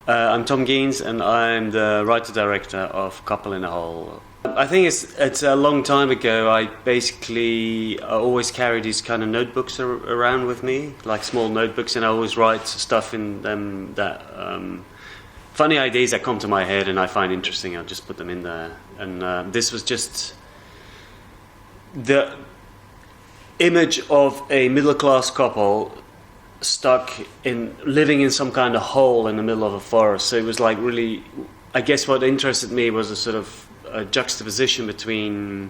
I'm Tom Geens, and I'm the writer-director of Couple in a Hole. I think it's a long time ago. I basically always carry these kind of notebooks around with me, like small notebooks, and I always write stuff in them that funny ideas that come to my head and I find interesting. I'll just put them in there. And this was just the image of a middle-class couple stuck in living in some kind of hole in the middle of a forest. So it was like really, I guess what interested me was a sort of a juxtaposition between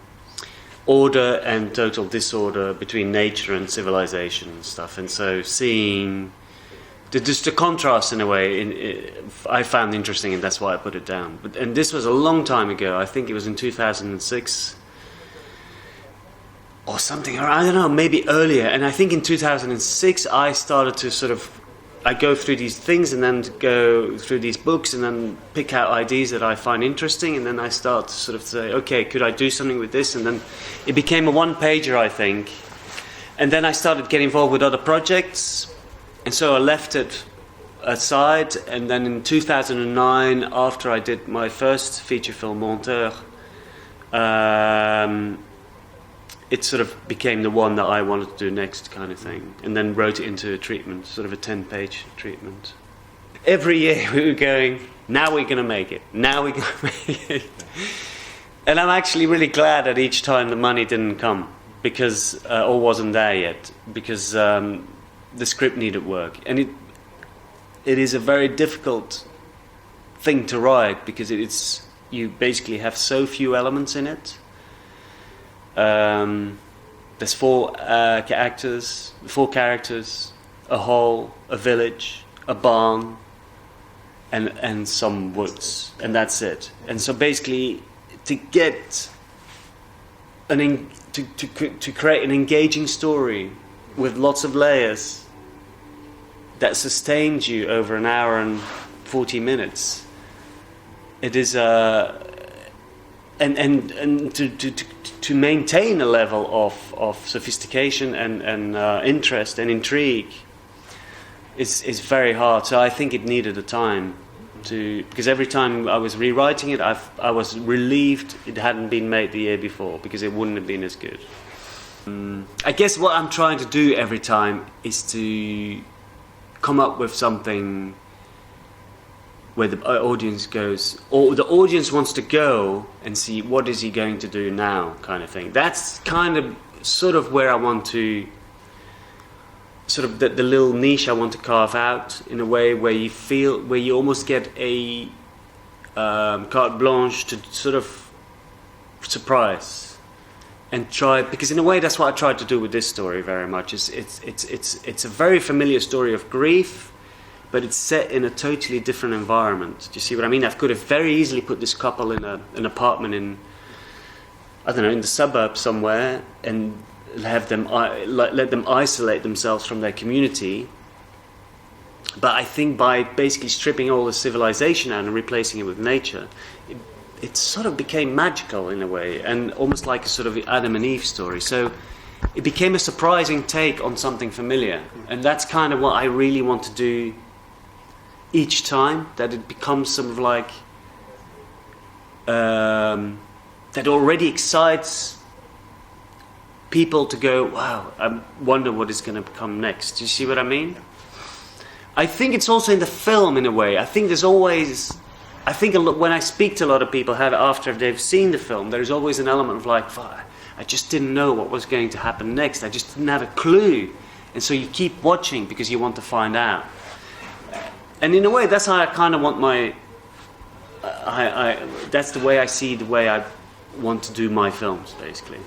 order and total disorder, between nature and civilization and stuff. And so seeing just the contrast in a way, I found interesting, and that's why I put it down. And this was a long time ago. I think it was in 2006 or something, or I don't know, maybe earlier. And I think in 2006 I started to I go through these things and then go through these books and then pick out ideas that I find interesting, and then I start to sort of say, okay, could I do something with this? And then it became a one-pager, I think. And then I started getting involved with other projects, and so I left it aside. And then in 2009, after I did my first feature film, Monteur, it sort of became the one that I wanted to do next, kind of thing, and then wrote it into a treatment, sort of a 10-page treatment. Every year we were going, now we're going to make it, now we're going to make it. And I'm actually really glad that each time the money didn't come, because, or wasn't there yet, because the script needed work. And it is a very difficult thing to write, because you basically have so few elements in it. There's four characters, a hole, a village, a barn, and some woods, and that's it. And so basically, to get to create an engaging story with lots of layers that sustains you over an hour and 40 minutes, it is and to maintain a level of sophistication and interest and intrigue is very hard. So I think it needed a time because every time I was rewriting it, I was relieved it hadn't been made the year before, because it wouldn't have been as good. I guess what I'm trying to do every time is to come up with something where the audience goes, or the audience wants to go and see what is he going to do now, kind of thing. That's kind of sort of where I want to, sort of the little niche I want to carve out, in a way where you almost get a carte blanche to sort of surprise and try, because in a way that's what I tried to do with this story very much. It's a very familiar story of grief, but it's set in a totally different environment. Do you see what I mean? I could have very easily put this couple in an apartment in, I don't know, in the suburbs somewhere, and have them let them isolate themselves from their community. But I think by basically stripping all the civilization out and replacing it with nature, it sort of became magical in a way, and almost like a sort of Adam and Eve story. So it became a surprising take on something familiar, and that's kind of what I really want to do each time, that it becomes sort of like that already excites people to go, wow, I wonder what is going to come next. Do you see what I mean? I think it's also in the film in a way. I think when I speak to a lot of people after they've seen the film, there's always an element of like, I just didn't know what was going to happen next. I just didn't have a clue. And so you keep watching because you want to find out. And in a way, that's how I kind of want that's the way I see the way I want to do my films, basically.